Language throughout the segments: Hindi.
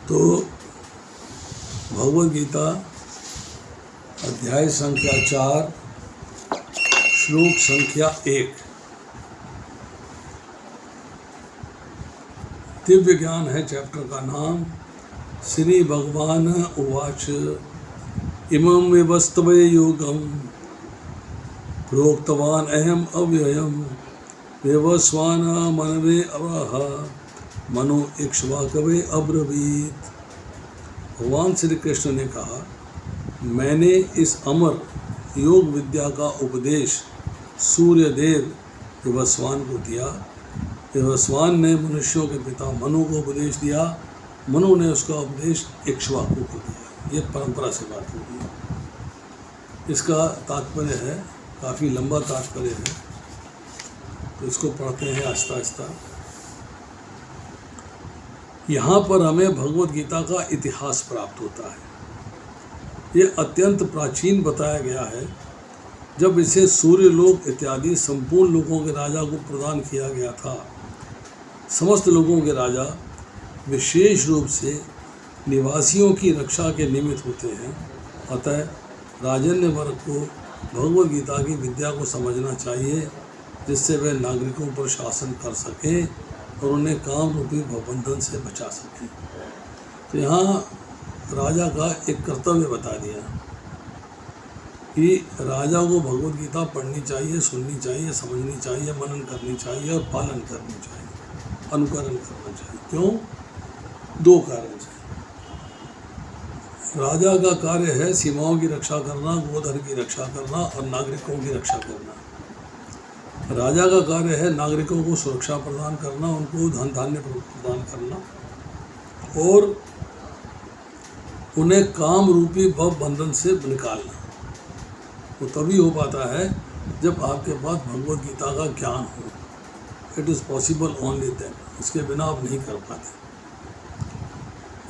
तो भगवद गीता अध्याय संख्या 4 श्लोक संख्या 1 दिव्य ज्ञान है चैप्टर का नाम। श्री भगवान उवाच इमं विवस्तवे योगम प्रोक्तवान अहम अव्ययम विवस्वान मनवे अवह मनो इक्ष्वाकवे अब्रवीत। भगवान श्री कृष्ण ने कहा, मैंने इस अमर योग विद्या का उपदेश सूर्यदेव विवस्वान को दिया। विवस्वान ने मनुष्यों के पिता मनु को उपदेश दिया। मनु ने उसका उपदेश इक्ष्वाकु को दिया। ये परंपरा से बात होगी। इसका तात्पर्य है, काफ़ी लंबा तात्पर्य है, तो इसको पढ़ते हैं आहिस्ता आहिस्ता। यहाँ पर हमें भगवद गीता का इतिहास प्राप्त होता है। ये अत्यंत प्राचीन बताया गया है। जब इसे सूर्यलोक इत्यादि संपूर्ण लोगों के राजा को प्रदान किया गया था। समस्त लोगों के राजा विशेष रूप से निवासियों की रक्षा के निमित्त होते हैं। अतः राजन्य वर्ग को भगवद गीता की विद्या को समझना चाहिए, जिससे वे नागरिकों पर शासन कर सकें और उन्हें काम रूपी बंधन से बचा सकें। तो यहाँ राजा का एक कर्तव्य बता दिया कि राजा को भगवद गीता पढ़नी चाहिए, सुननी चाहिए, समझनी चाहिए, मनन करनी चाहिए और पालन करनी चाहिए, अनुकरण करना चाहिए। क्यों? दो कारण से। राजा का कार्य है सीमाओं की रक्षा करना, गोधन की रक्षा करना और नागरिकों की रक्षा करना। राजा का कार्य है नागरिकों को सुरक्षा प्रदान करना, उनको धन धान्य प्रदान करना और उन्हें काम रूपी भव बंधन से निकालना। वो तभी हो पाता है जब आपके पास भगवद गीता का ज्ञान हो। It is possible only then. इसके बिना आप नहीं कर पाते।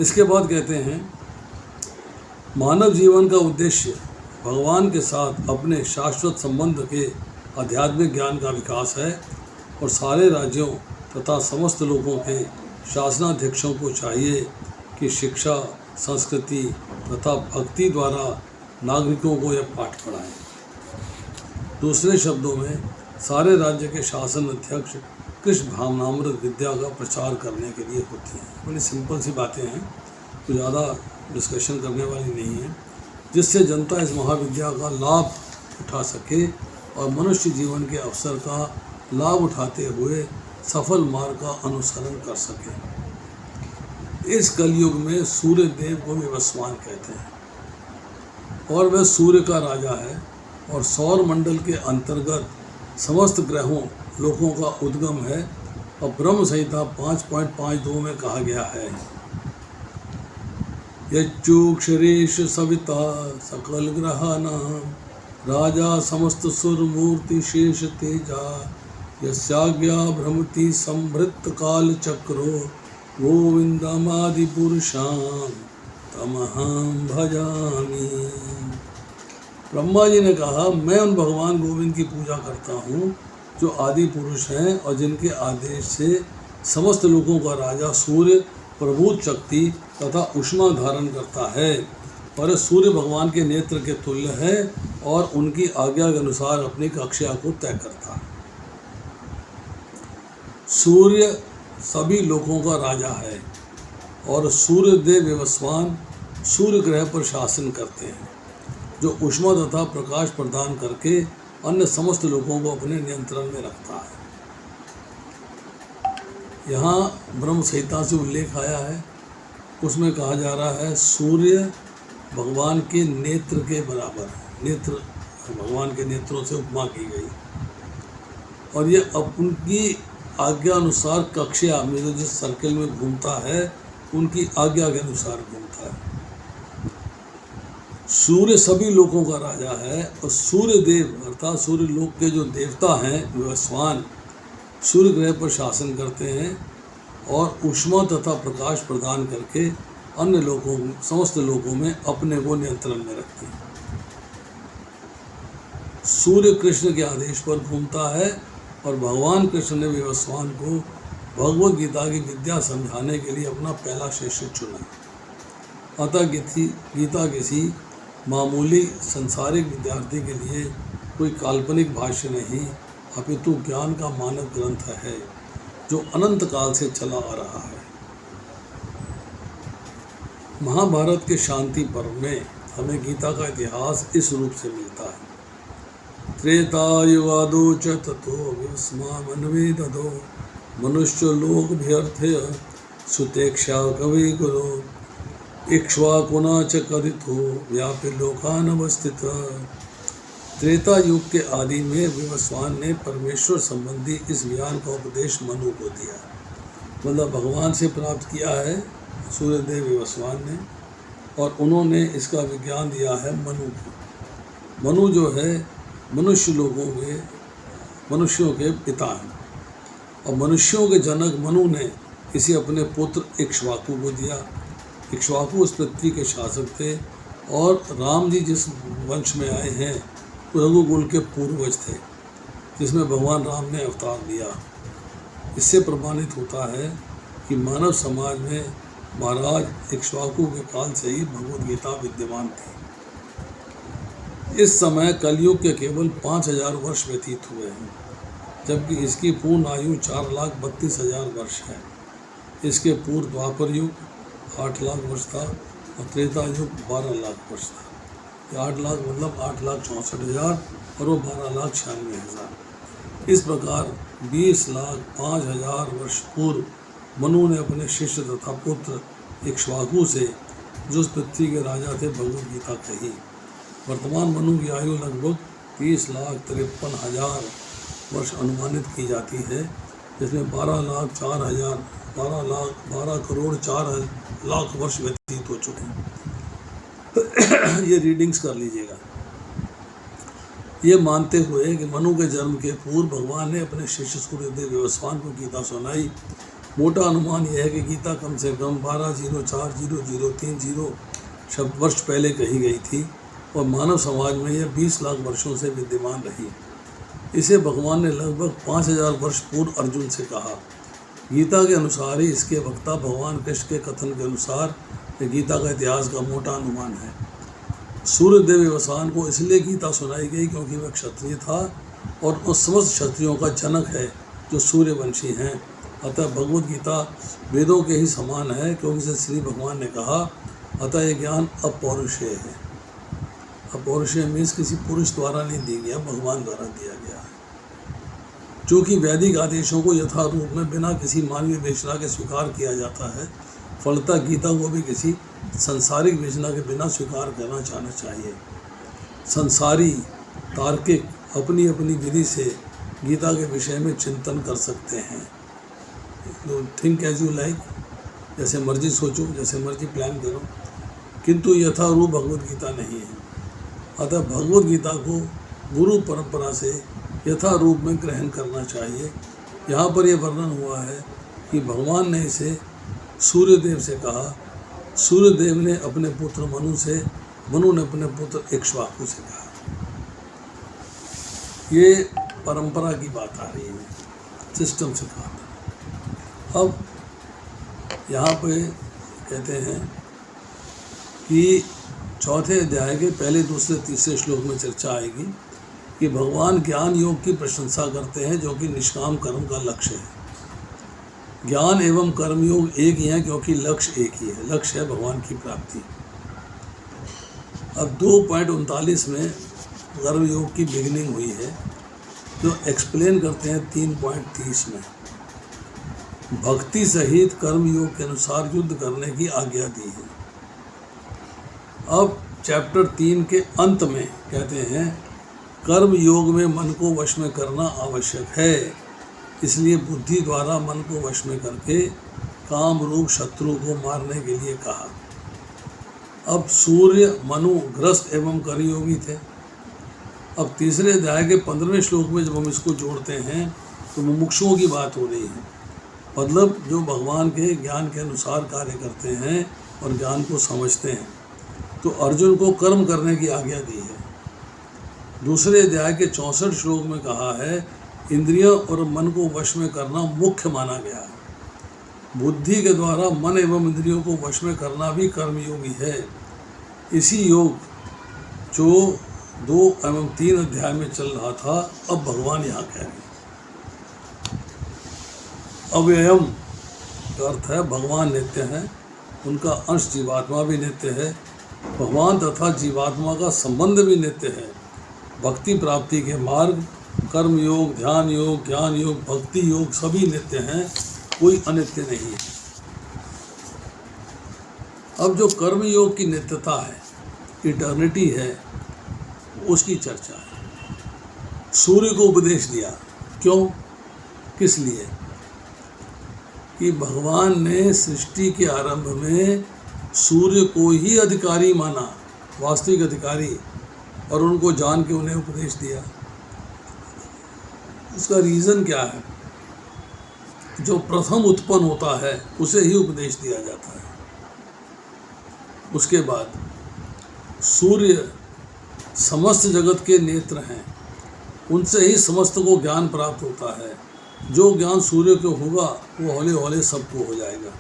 इसके बाद कहते हैं, मानव जीवन का उद्देश्य भगवान के साथ अपने शाश्वत संबंध के आध्यात्मिक ज्ञान का विकास है और सारे राज्यों तथा समस्त लोगों के शासनाध्यक्षों को चाहिए कि शिक्षा, संस्कृति तथा भक्ति द्वारा नागरिकों को यह पाठ पढ़ाएं। दूसरे शब्दों में सारे राज्य के शासन अध्यक्ष कृष्ण भावनामृत विद्या का प्रचार करने के लिए होती हैं। बड़ी सिंपल सी बातें हैं, तो ज़्यादा डिस्कशन करने वाली नहीं है, जिससे जनता इस महाविद्या का लाभ उठा सके और मनुष्य जीवन के अवसर का लाभ उठाते हुए सफल मार्ग का अनुसरण कर सके। इस कलयुग में सूर्य देव को विवस्वान कहते हैं और वह सूर्य का राजा है और सौर मंडल के अंतर्गत समस्त ग्रहों लोकों का उद्गम है। और ब्रह्म संहिता 5.52 में कहा गया है, यच्चुक्षरेश सविता सकल ग्रहानां राजा समस्त सुर मूर्ति शेष तेजा यस्याज्ञा भ्रमति संभृत काल चक्रो गोविंदमादि पुरुषां तमहं भजामि। ब्रह्मा जी ने कहा, मैं उन भगवान गोविंद की पूजा करता हूँ जो आदि पुरुष हैं और जिनके आदेश से समस्त लोगों का राजा सूर्य प्रभुत शक्ति तथा उष्मा धारण करता है और सूर्य भगवान के नेत्र के तुल्य है और उनकी आज्ञा के अनुसार अपनी कक्षा को तय करता है। सूर्य सभी लोगों का राजा है और सूर्य देव विवस्वान सूर्य ग्रह पर शासन करते हैं, जो उष्मा तथा प्रकाश प्रदान करके अन्य समस्त लोगों को अपने नियंत्रण में रखता है। यहाँ ब्रह्म संहिता से उल्लेख आया है, उसमें कहा जा रहा है सूर्य भगवान के नेत्र के बराबर है। नेत्र भगवान के नेत्रों से उपमा की गई और ये उनकी आज्ञा अनुसार कक्षा में जो जिस सर्कल में घूमता है उनकी आज्ञा के अनुसार घूमता है। सूर्य सभी लोगों का राजा है और सूर्य देव अर्थात सूर्य लोक के जो देवता हैं विवस्वान सूर्य ग्रह पर शासन करते हैं और उष्मा तथा प्रकाश प्रदान करके अन्य लोगों समस्त लोगों में अपने को नियंत्रण में रखते हैं। सूर्य कृष्ण के आदेश पर घूमता है और भगवान कृष्ण ने विवस्वान को भगवद गीता की विद्या समझाने के लिए अपना पहला शिष्य चुना। अतः गीता किसी मामूली संसारिक विद्यार्थी के लिए कोई काल्पनिक भाष्य नहीं, अपितु ज्ञान का मानक ग्रंथ है जो अनंत काल से चला आ रहा है। महाभारत के शांति पर्व में हमें गीता का इतिहास इस रूप से मिलता है। त्रेतायुगादो च ततो विस्मामन्वेदो मनुष्य लोक भ्यर्थय सुतेक्षा कवि गुरो इक्ष्वाकुना च करितो व्यापी लोकान अवस्थित। त्रेता युग के आदि में विवस्वान ने परमेश्वर संबंधी इस ज्ञान का उपदेश मनु को दिया, मतलब भगवान से प्राप्त किया है सूर्यदेव विवस्वान ने, और उन्होंने इसका विज्ञान दिया है मनु को। मनु जो है मनुष्यों के पिता हैं, और मनुष्यों के जनक मनु ने इसे अपने पुत्र इक्ष्वाकु को दिया। इक्ष्वाकु उस पृथ्वी के शासक थे, और राम जी जिस वंश में आए हैं रघुकुल के पूर्वज थे, जिसमें भगवान राम ने अवतार लिया। इससे प्रमाणित होता है कि मानव समाज में महाराज इक्ष्वाकु के काल से ही भगवद गीता विद्यमान थी। इस समय कलयुग के केवल 5000 वर्ष व्यतीत हुए हैं, जबकि इसकी पूर्ण आयु 4,32,000 वर्ष है। इसके पूर्व द्वापर युग 8 लाख वर्ष था और त्रेता युग 12 लाख वर्ष था। 8 लाख मतलब 8,64,000 और वो 12,96,000। इस प्रकार 20,05,000 वर्ष पूर्व मनु ने अपने शिष्य तथा पुत्र इक्ष्वाकु से, जो उस पृथ्वी के राजा थे, भगवद गीता कही। वर्तमान मनु की आयु लगभग 30,53,000 वर्ष अनुमानित की जाती है, जिसमें 12 करोड़ 4 लाख वर्ष व्यतीत हो चुके हैं। ये रीडिंग्स कर लीजिएगा। ये मानते हुए कि मनु के जन्म के पूर्व भगवान ने अपने शिष्य सूर्यदेव विवस्वान को गीता सुनाई। मोटा अनुमान यह है कि गीता कम से कम 12,04,0,0,30 शब्द वर्ष पहले कही गई थी, और मानव समाज में यह 20 लाख वर्षों से विद्यमान रही। इसे भगवान ने लगभग 5,000 वर्ष पूर्व अर्जुन से कहा। गीता के अनुसार ही इसके वक्ता भगवान कृष्ण के कथन के अनुसार गीता का इतिहास का मोटा अनुमान है। सूर्यदेव विवस्वान को इसलिए गीता सुनाई गई क्योंकि वह क्षत्रिय था, और उस समस्त क्षत्रियों का जनक है जो सूर्यवंशी हैं। अतः भगवद गीता वेदों के ही समान है, क्योंकि इसे श्री भगवान ने कहा। अतः यह ज्ञान अपौरुषेय है। अपौरुषेय मीन्स किसी पुरुष द्वारा नहीं दिया गया, भगवान द्वारा दिया गया है। चूँकि वैदिक आदेशों को यथारूप में बिना किसी मानवीय विवेचना के स्वीकार किया जाता है, फलतः गीता को भी किसी संसारिक विवेचना के बिना स्वीकार करना चाहना चाहिए। संसारी तार्किक अपनी अपनी विधि से गीता के विषय में चिंतन कर सकते हैं। थिंक एज यू लाइक, जैसे मर्जी सोचो, जैसे मर्जी प्लान करो, किंतु यथारूप भगवद गीता नहीं है। अतः भगवद गीता को गुरु परंपरा से यथारूप में ग्रहण करना चाहिए। यहाँ पर यह वर्णन हुआ है कि भगवान ने इसे सूर्यदेव से कहा, सूर्यदेव ने अपने पुत्र मनु से, मनु ने अपने पुत्र इक्ष्वाकु से कहा। ये परंपरा की बात आ रही है, सिस्टम से कहा। अब यहाँ पे कहते हैं कि चौथे अध्याय के पहले, दूसरे, तीसरे श्लोक में चर्चा आएगी कि भगवान ज्ञान योग की प्रशंसा करते हैं, जो कि निष्काम कर्म का लक्ष्य है। ज्ञान एवं कर्मयोग एक ही है, क्योंकि लक्ष्य एक ही है। लक्ष्य है भगवान की प्राप्ति। अब 2.39 में कर्मयोग की बिगिनिंग हुई है, जो एक्सप्लेन करते हैं 3.30 में। भक्ति सहित कर्मयोग के अनुसार युद्ध करने की आज्ञा दी है। अब चैप्टर 3 के अंत में कहते हैं कर्म योग में मन को वश में करना आवश्यक है, इसलिए बुद्धि द्वारा मन को वश में करके काम रूप शत्रु को मारने के लिए कहा। अब सूर्य मनु ग्रस्त एवं कर्मयोगी थे। अब तीसरे अध्याय के 15वें श्लोक में जब हम इसको जोड़ते हैं तो मुमुक्षुओं की बात हो रही है, मतलब जो भगवान के ज्ञान के अनुसार कार्य करते हैं और ज्ञान को समझते हैं। तो अर्जुन को कर्म करने की आज्ञा दी है। दूसरे अध्याय के 64 श्लोक में कहा है इंद्रियों और मन को वश में करना मुख्य माना गया है। बुद्धि के द्वारा मन एवं इंद्रियों को वश में करना भी कर्मयोग ही है। इसी योग जो 2 एवं 3 अध्याय में चल रहा था, अब भगवान यहाँ कह रहे हैं। अव्ययम का अर्थ है भगवान नित्य हैं, उनका अंश जीवात्मा भी नित्य है, भगवान तथा जीवात्मा का संबंध भी नित्य है। भक्ति प्राप्ति के मार्ग, कर्म योग, ध्यान योग, ज्ञान योग, भक्ति योग सभी नित्य हैं, कोई अनित्य नहीं है। अब जो कर्म योग की नित्यता है, इटर्निटी है, उसकी चर्चा है। सूर्य को उपदेश दिया, क्यों, किस लिए? कि भगवान ने सृष्टि के आरंभ में सूर्य को ही अधिकारी माना, वास्तविक अधिकारी, और उनको जान के उन्हें उपदेश दिया। उसका रीज़न क्या है? जो प्रथम उत्पन्न होता है उसे ही उपदेश दिया जाता है। उसके बाद सूर्य समस्त जगत के नेत्र हैं, उनसे ही समस्त को ज्ञान प्राप्त होता है। जो ज्ञान सूर्य को होगा वो हौले हौले सबको हो जाएगा।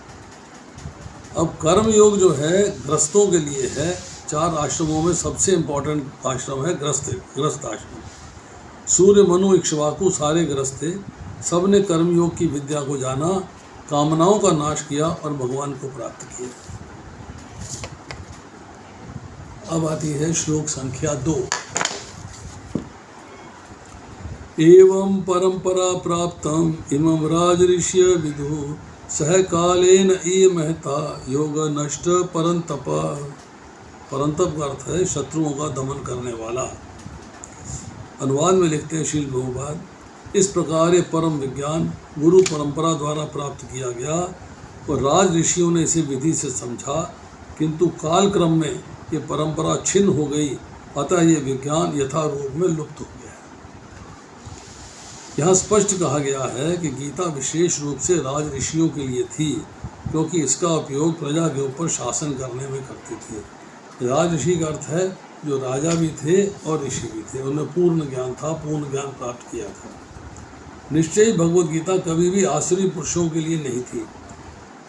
अब कर्म योग जो है ग्रस्तों के लिए है। 4 आश्रमों में सबसे इम्पोर्टेंट आश्रम है ग्रस्त आश्रम। सूर्य, मनु, इक्ष्वाकु सारे ग्रस्त थे। सब ने कर्म योग की विद्या को जाना, कामनाओं का नाश किया और भगवान को प्राप्त किया। अब आती है श्लोक संख्या 2। एवं परंपरा प्राप्तम इमं राजऋष्य विदु सह कालेन ये महता योग नष्ट परंतप। परंतप का अर्थ है शत्रुओं का दमन करने वाला। अनुवाद में लिखते हैं शील बहुपाद, इस प्रकार ये परम विज्ञान गुरु परंपरा द्वारा प्राप्त किया गया और राज ऋषियों ने इसे विधि से समझा, किंतु काल क्रम में ये परंपरा छिन्न हो गई, अतः ये विज्ञान यथारूप में लुप्त हो गया। यहाँ स्पष्ट कहा गया है कि गीता विशेष रूप से राज ऋषियों के लिए थी, क्योंकि इसका उपयोग प्रजा के ऊपर शासन करने में करते थे। राज ऋषि का अर्थ है जो राजा भी थे और ऋषि भी थे, उन्हें पूर्ण ज्ञान था, पूर्ण ज्ञान प्राप्त किया था। निश्चय भगवद गीता कभी भी आसुरी पुरुषों के लिए नहीं थी,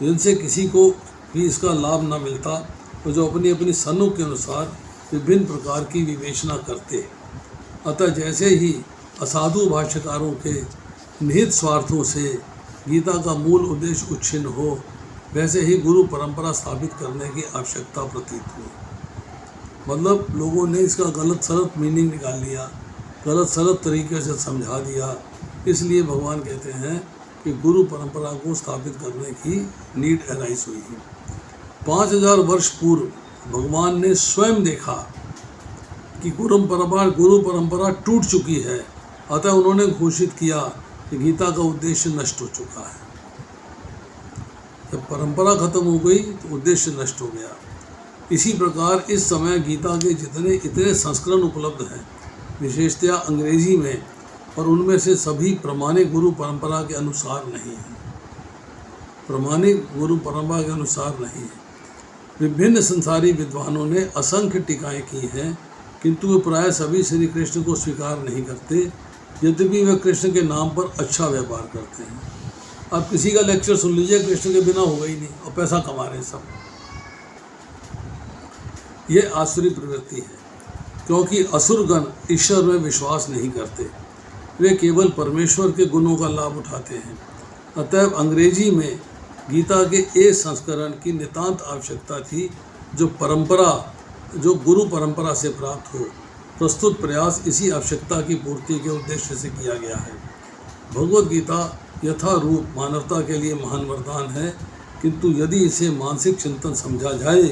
जिनसे किसी को भी इसका लाभ न मिलता और जो अपनी अपनी सन्मुख के अनुसार विभिन्न प्रकार की विवेचना करते। अतः जैसे ही असाधु भाष्यकारों के निहित स्वार्थों से गीता का मूल उद्देश्य उच्छिन्न हो, वैसे ही गुरु परंपरा स्थापित करने की आवश्यकता प्रतीत हुई। मतलब लोगों ने इसका गलत सलत मीनिंग निकाल लिया, गलत सलत तरीके से समझा दिया। इसलिए भगवान कहते हैं कि गुरु परंपरा को स्थापित करने की नीड अराइज हुई है। 5000 वर्ष पूर्व भगवान ने स्वयं देखा कि गुरु परंपरा टूट चुकी है, अतः उन्होंने घोषित किया कि गीता का उद्देश्य नष्ट हो चुका है। जब परंपरा खत्म हो गई तो उद्देश्य नष्ट हो गया। इसी प्रकार इस समय गीता के इतने संस्करण उपलब्ध हैं, विशेषतया अंग्रेजी में, और उनमें से सभी प्रमाणिक गुरु परंपरा के अनुसार नहीं है। प्रमाणिक गुरु परंपरा के अनुसार नहीं है। विभिन्न संसारी विद्वानों ने असंख्य टीकाएँ की हैं, किंतु वे प्राय सभी श्री कृष्ण को स्वीकार नहीं करते, यद्यपि वे कृष्ण के नाम पर अच्छा व्यापार करते हैं। आप किसी का लेक्चर सुन लीजिए, कृष्ण के बिना होगा ही नहीं, और पैसा कमा रहे हैं सब। ये आसुरी प्रवृत्ति है, क्योंकि असुरगण ईश्वर में विश्वास नहीं करते, वे केवल परमेश्वर के गुणों का लाभ उठाते हैं। अतएव अंग्रेजी में गीता के एक संस्करण की नितांत आवश्यकता थी, जो गुरु परंपरा से प्राप्त हो। प्रस्तुत प्रयास इसी आवश्यकता की पूर्ति के उद्देश्य से किया गया है। भगवद गीता यथारूप मानवता के लिए महान वरदान है, किंतु यदि इसे मानसिक चिंतन समझा जाए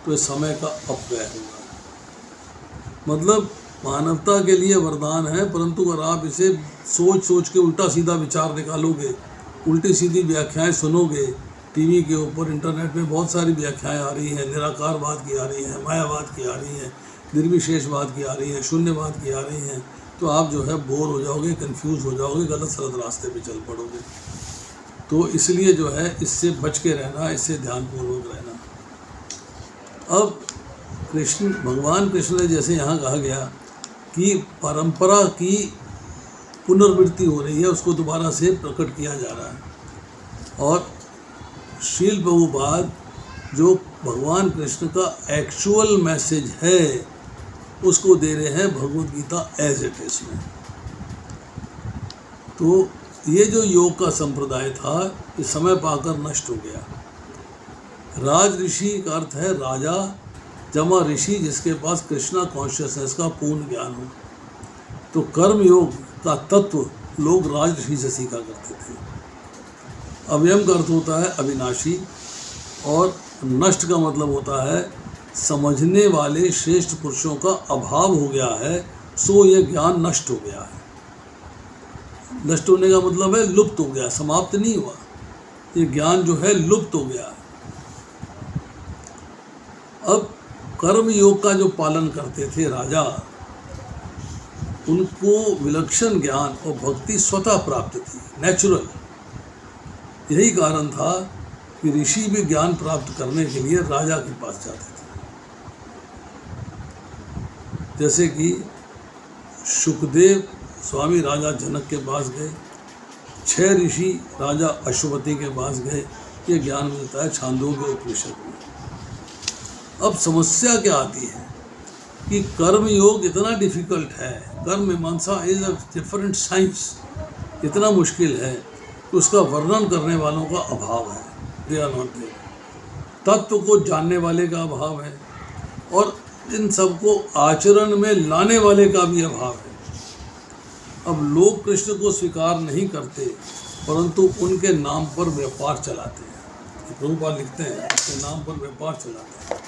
तो इस समय का अपव्यय होगा। मतलब मानवता के लिए वरदान है, परंतु अगर आप इसे सोच के उल्टा सीधा विचार निकालोगे, उल्टी सीधी व्याख्याएं सुनोगे, टीवी के ऊपर इंटरनेट में बहुत सारी व्याख्याएं आ रही हैं, निराकारवाद की आ रही हैं, मायावाद की आ रही हैं, निर्विशेषवाद की आ रही हैं, शून्यवाद की आ रही हैं, तो आप जो है बोर हो जाओगे, कंफ्यूज हो जाओगे, गलत सलत रास्ते पे चल पड़ोगे। तो इसलिए जो है इससे बच के रहना, इससे ध्यानपूर्वक रहना। अब भगवान कृष्ण ने जैसे यहाँ कहा गया कि परंपरा की पुनर्वृत्ति हो रही है, उसको दोबारा से प्रकट किया जा रहा है, और श्रील प्रभुपाद जो भगवान कृष्ण का एक्चुअल मैसेज है उसको दे रहे हैं Bhagavad Gita as it is में। तो ये जो योग का संप्रदाय था ये समय पाकर नष्ट हो गया। राज ऋषि का अर्थ है राजा जमा ऋषि जिसके पास कृष्णा कॉन्शियसनेस का पूर्ण ज्ञान हो। तो कर्म योग का तत्व लोग राज ऋषि से सीखा करते थे। अव्ययम का अर्थ होता है अविनाशी और नष्ट का मतलब होता है समझने वाले श्रेष्ठ पुरुषों का अभाव हो गया है, सो यह ज्ञान नष्ट हो गया है। नष्ट होने का मतलब है लुप्त हो गया, समाप्त नहीं हुआ। ये ज्ञान जो है लुप्त हो गया है। अब कर्म योग का जो पालन करते थे राजा, उनको विलक्षण ज्ञान और भक्ति स्वतः प्राप्त थी, नेचुरल। यही कारण था कि ऋषि भी ज्ञान प्राप्त करने के लिए राजा के पास जाते थे। जैसे कि सुखदेव स्वामी राजा जनक के पास गए, 6 ऋषि राजा अश्वपति के पास गए। ये ज्ञान मिलता है छांदोग्य उपनिषद में। अब समस्या क्या आती है कि कर्म योग इतना डिफिकल्ट है, कर्म मीमांसा इज अ डिफरेंट साइंस, इतना मुश्किल है कि उसका वर्णन करने वालों का अभाव है। They are not there. तत्व को जानने वाले का अभाव है और इन सबको आचरण में लाने वाले का भी अभाव है। अब लोग कृष्ण को स्वीकार नहीं करते परंतु उनके नाम पर व्यापार चलाते हैं। प्रभुपाद लिखते हैं उनके नाम पर व्यापार चलाते हैं।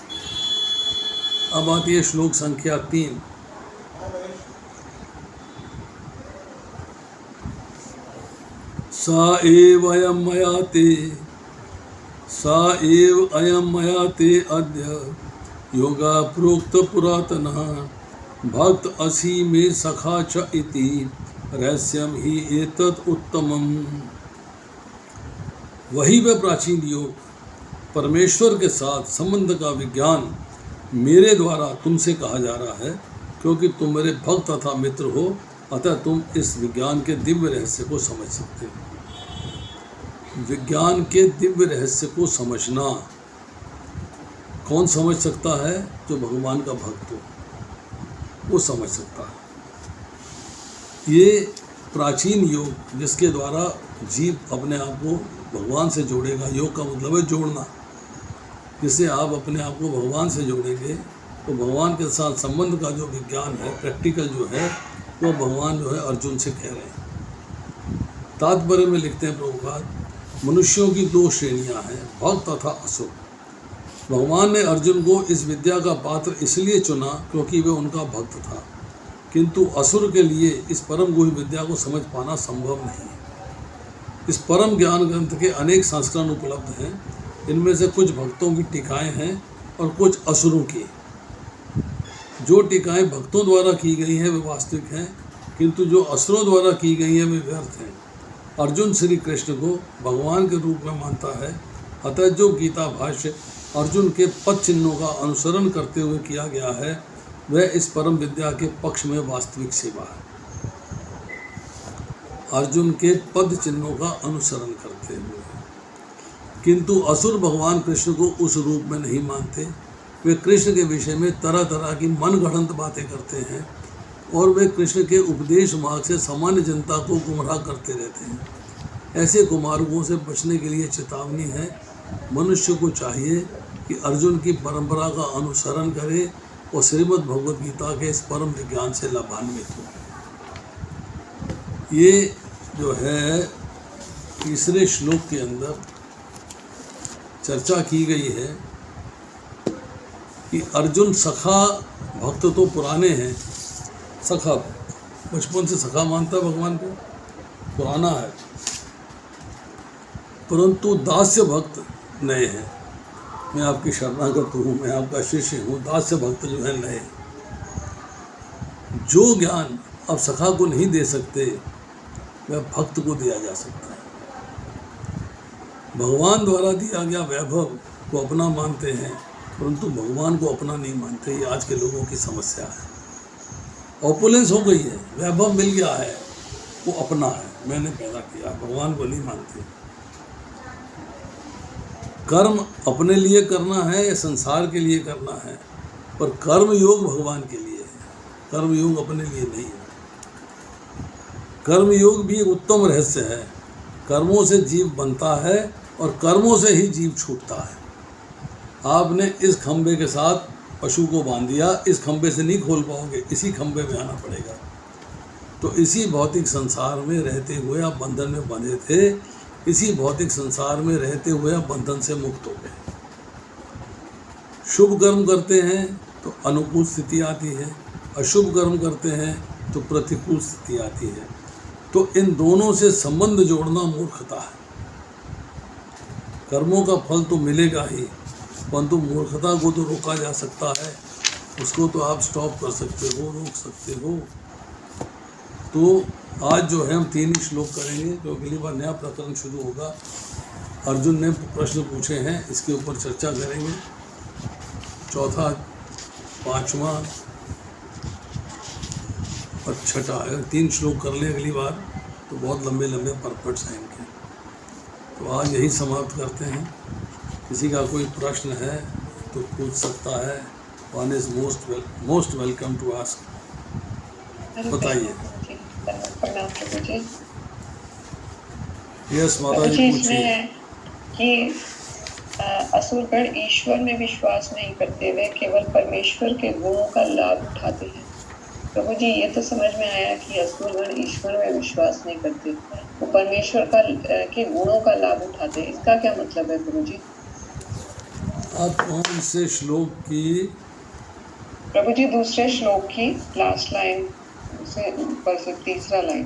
अब आती है श्लोक संख्या 3। सा एव अयम मया ते अद्य योगा प्रोक्त पुरातनः भक्त असि मे सखा च इति रहस्यम ही एतत् उत्तमम्। वही वह प्राचीन योग परमेश्वर के साथ संबंध का विज्ञान मेरे द्वारा तुमसे कहा जा रहा है, क्योंकि तुम मेरे भक्त तथा मित्र हो, अतः तुम इस विज्ञान के दिव्य रहस्य को समझ सकते हो। विज्ञान के दिव्य रहस्य को समझना कौन समझ सकता है? जो भगवान का भक्त हो वो समझ सकता है। ये प्राचीन योग जिसके द्वारा जीव अपने आप को भगवान से जोड़ेगा। योग का मतलब है जोड़ना। जिससे आप अपने आप को भगवान से जोड़ेंगे तो भगवान के साथ संबंध का जो विज्ञान है, प्रैक्टिकल जो है, वो भगवान जो है अर्जुन से कह रहे हैं। तात्पर्य में लिखते हैं प्रभुपाद, मनुष्यों की 2 श्रेणियां हैं, भक्त तथा असुर। भगवान ने अर्जुन को इस विद्या का पात्र इसलिए चुना क्योंकि वह उनका भक्त था, किंतु असुर के लिए इस परम गुह्य विद्या को समझ पाना संभव नहीं। इस परम ज्ञान ग्रंथ के अनेक संस्करण उपलब्ध हैं। इनमें से कुछ भक्तों की टीकाएं हैं और कुछ असुरों की। जो टीकाएं भक्तों द्वारा की गई हैं वे वास्तविक हैं, किंतु जो असुरों द्वारा की गई हैं वे व्यर्थ हैं। अर्जुन श्री कृष्ण को भगवान के रूप में मानता है, अतः जो गीता भाष्य अर्जुन के पद चिन्हों का अनुसरण करते हुए किया गया है वह इस परम विद्या के पक्ष में वास्तविक सेवा है। अर्जुन के पद चिन्हों का अनुसरण करते हुए, किंतु असुर भगवान कृष्ण को उस रूप में नहीं मानते। वे कृष्ण के विषय में तरह तरह की मनगढ़ंत बातें करते हैं और वे कृष्ण के उपदेश मार्ग से सामान्य जनता को गुमराह करते रहते हैं। ऐसे कुमार्गों से बचने के लिए चेतावनी है, मनुष्य को चाहिए कि अर्जुन की परंपरा का अनुसरण करे और श्रीमद् भगवद गीता के इस परम विज्ञान से लाभान्वित हो। ये जो है तीसरे श्लोक के अंदर चर्चा की गई है कि अर्जुन सखा भक्त तो पुराने हैं, सखा बचपन से सखा मानता है भगवान को, पुराना है, परंतु दास्य भक्त नए हैं। मैं आपकी शरणागत हूँ, मैं आपका शिष्य हूँ। दास्य भक्त जो है नए। जो ज्ञान अब सखा को नहीं दे सकते वह भक्त को दिया जा सकता है। भगवान द्वारा दिया गया वैभव को अपना मानते हैं, परंतु भगवान को अपना नहीं मानते। ये आज के लोगों की समस्या है। ऑपुलेंस हो गई है, वैभव मिल गया है, वो अपना है, मैंने पैदा किया, भगवान को नहीं मानते। कर्म अपने लिए करना है या संसार के लिए करना है, पर कर्म योग भगवान के लिए है, कर्म योग अपने लिए नहीं है। कर्म योग भी एक उत्तम रहस्य है। कर्मों से जीव बनता है और कर्मों से ही जीव छूटता है। आपने इस खंबे के साथ पशु को बांध दिया, इस खंबे से नहीं खोल पाओगे, इसी खंबे में आना पड़ेगा। तो इसी भौतिक संसार में रहते हुए आप बंधन में बंधे थे, इसी भौतिक संसार में रहते हुए आप बंधन से मुक्त हो गए। शुभ कर्म करते हैं तो अनुकूल स्थिति आती है, अशुभ कर्म करते हैं तो प्रतिकूल स्थिति आती है। तो इन दोनों से संबंध जोड़ना मूर्खता है। कर्मों का फल तो मिलेगा ही, परंतु मूर्खता को तो रोका जा सकता है, उसको तो आप स्टॉप कर सकते हो, रोक सकते हो। तो आज जो है हम 3 ही श्लोक करेंगे, जो अगली बार नया प्रकरण शुरू होगा। अर्जुन ने प्रश्न पूछे हैं, इसके ऊपर चर्चा करेंगे। चौथा, 5वां और 6ठा, अगर 3 श्लोक कर लें अगली बार तो बहुत लंबे लंबे परपट्स हैं इनके। तो आज यही समाप्त करते हैं। किसी का कोई प्रश्न है तो पूछ सकता है। One is most welcome to ask. बताइए। यस माता जी, पूछिए। कि असुरगण ईश्वर में विश्वास नहीं करते, वे केवल परमेश्वर के गुणों का लाभ उठाते हैं। प्रभु जी, ये तो समझ में आया कि असुरगण ईश्वर में विश्वास नहीं करते, वो परमेश्वर के गुणों का लाभ उठाते हैं। इसका क्या मतलब है प्रभु जी? आप कौन से श्लोक की? प्रभु जी, दूसरे श्लोक की लास्ट लाइन से ऊपर से 3रा लाइन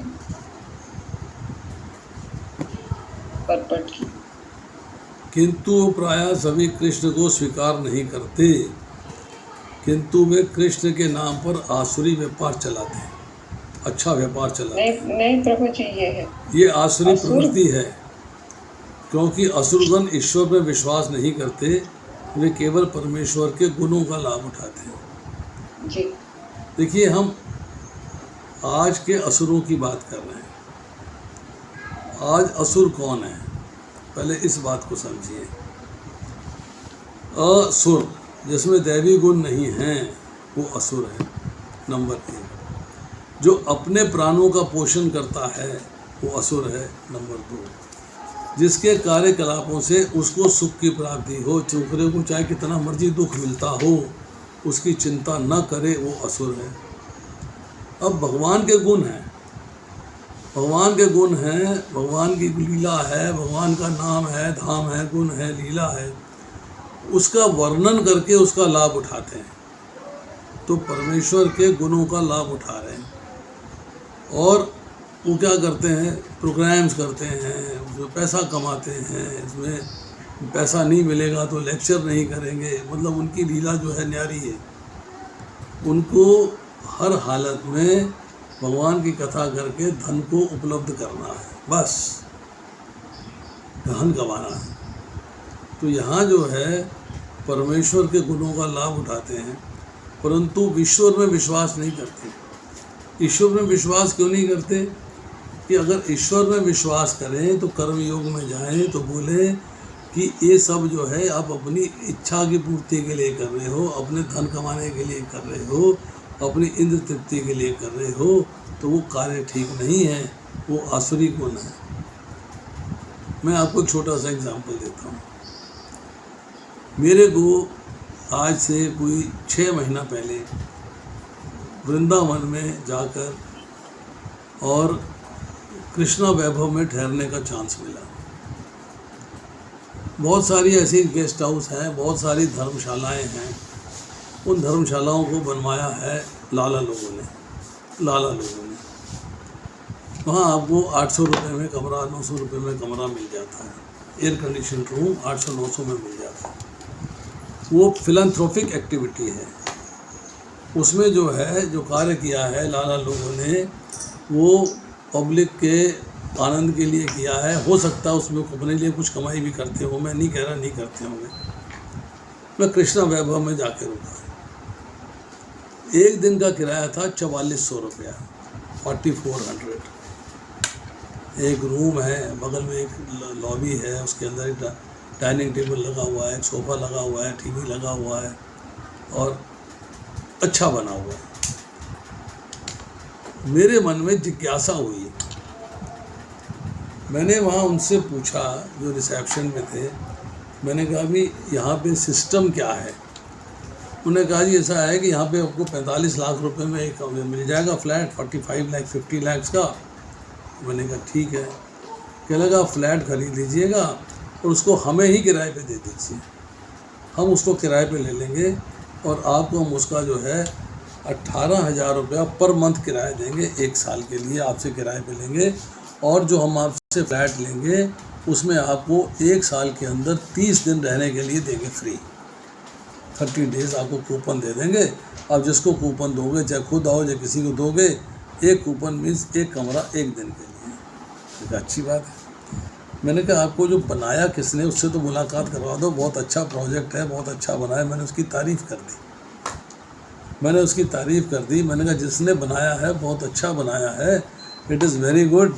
परपट की। किंतु प्रायः सभी कृष्ण को स्वीकार नहीं करते, किंतु वे कृष्ण के नाम पर आसुरी व्यापार चलाते हैं, अच्छा व्यापार चलाते हैं। नहीं प्रभु जी, ये आसुरी प्रवृत्ति है, क्योंकि असुरगण ईश्वर में विश्वास नहीं करते, वे केवल परमेश्वर के गुणों का लाभ उठाते हैं जी। देखिए, हम आज के असुरों की बात कर रहे हैं। आज असुर कौन है, पहले इस बात को समझिए। असुर जिसमें दैवी गुण नहीं हैं वो असुर है, नंबर 1। जो अपने प्राणों का पोषण करता है वो असुर है, नंबर 2। जिसके कार्यकलापों से उसको सुख की प्राप्ति हो, चूकरे को चाहे कितना मर्जी दुख मिलता हो, उसकी चिंता न करे, वो असुर है। अब भगवान के गुण हैं, भगवान के गुण हैं, भगवान की लीला है, भगवान का नाम है, धाम है, गुण है, लीला है, उसका वर्णन करके उसका लाभ उठाते हैं। तो परमेश्वर के गुणों का लाभ उठा रहे हैं। और वो क्या करते हैं, प्रोग्राम्स करते हैं, उसमें पैसा कमाते हैं। इसमें पैसा नहीं मिलेगा तो लेक्चर नहीं करेंगे, मतलब उनकी लीला जो है न्यारी है। उनको हर हालत में भगवान की कथा करके धन को उपलब्ध करना है, बस धन कमाना है। तो यहाँ जो है परमेश्वर के गुणों का लाभ उठाते हैं, परंतु ईश्वर में विश्वास नहीं करते। ईश्वर में विश्वास क्यों नहीं करते? कि अगर ईश्वर में विश्वास करें तो कर्म योग में जाएं तो बोले कि ये सब जो है आप अपनी इच्छा की पूर्ति के लिए कर रहे हो, अपने धन कमाने के लिए कर रहे हो, अपनी इंद्र तृप्ति के लिए कर रहे हो, तो वो कार्य ठीक नहीं है, वो आसुरी गुण है। मैं आपको एक छोटा सा एग्जांपल देता हूँ। मेरे को आज से कोई 6 महीना पहले वृंदावन में जाकर और कृष्णा वैभव में ठहरने का चांस मिला। बहुत सारी ऐसी गेस्ट हाउस हैं, बहुत सारी धर्मशालाएं हैं। उन धर्मशालाओं को बनवाया है लाला लोगों ने। वहाँ आपको 800 रुपये में कमरा, 900 रुपये में कमरा मिल जाता है। एयर कंडीशन रूम 800-900 में मिल जाता है। वो फिलैंथ्रोपिक एक्टिविटी है। उसमें जो है, जो कार्य किया है लाला लोगों ने, वो पब्लिक के आनंद के लिए किया है। हो सकता है उसमें अपने लिए कुछ कमाई भी करते हो, मैं नहीं कह रहा नहीं करते होंगे। मैं कृष्णा वैभव में जाके रुका। एक दिन का किराया था 4400 रुपया, 4400। एक रूम है, बगल में एक लॉबी है, उसके अंदर एक डाइनिंग टेबल लगा हुआ है, एक सोफ़ा लगा हुआ है, टीवी लगा हुआ है और अच्छा बना हुआ है। मेरे मन में जिज्ञासा हुई, मैंने वहाँ उनसे पूछा जो रिसेप्शन में थे, मैंने कहा भी यहाँ पे सिस्टम क्या है। उन्होंने कहा जी ऐसा है कि यहाँ पे आपको 45 लाख रुपए में एक मिल जाएगा फ्लैट, 45 लाख 50 लाख का। मैंने कहा ठीक है। कहने लगा फ्लैट खरीद लीजिएगा और उसको हमें ही किराए पे दे दीजिए, हम उसको किराए पे ले लेंगे और आपको हम उसका जो है 18,000 रुपया पर मंथ किराया देंगे, 1 साल के लिए आपसे किराए पे लेंगे। और जो हम आपसे फ्लैट लेंगे उसमें आपको 1 साल के अंदर 30 दिन रहने के लिए देंगे फ्री, 30 डेज़ आपको कूपन दे देंगे। आप जिसको कूपन दोगे, चाहे खुद आओ चाहे किसी को दोगे, एक कूपन मीन्स एक कमरा 1 दिन के लिए। तो अच्छी बात है। मैंने कहा आपको जो बनाया किसने, उससे तो मुलाकात करवा दो, बहुत अच्छा प्रोजेक्ट है, बहुत अच्छा बना है। मैंने उसकी तारीफ़ कर दी, मैंने कहा जिसने बनाया है बहुत अच्छा बनाया है, इट इज़ वेरी गुड।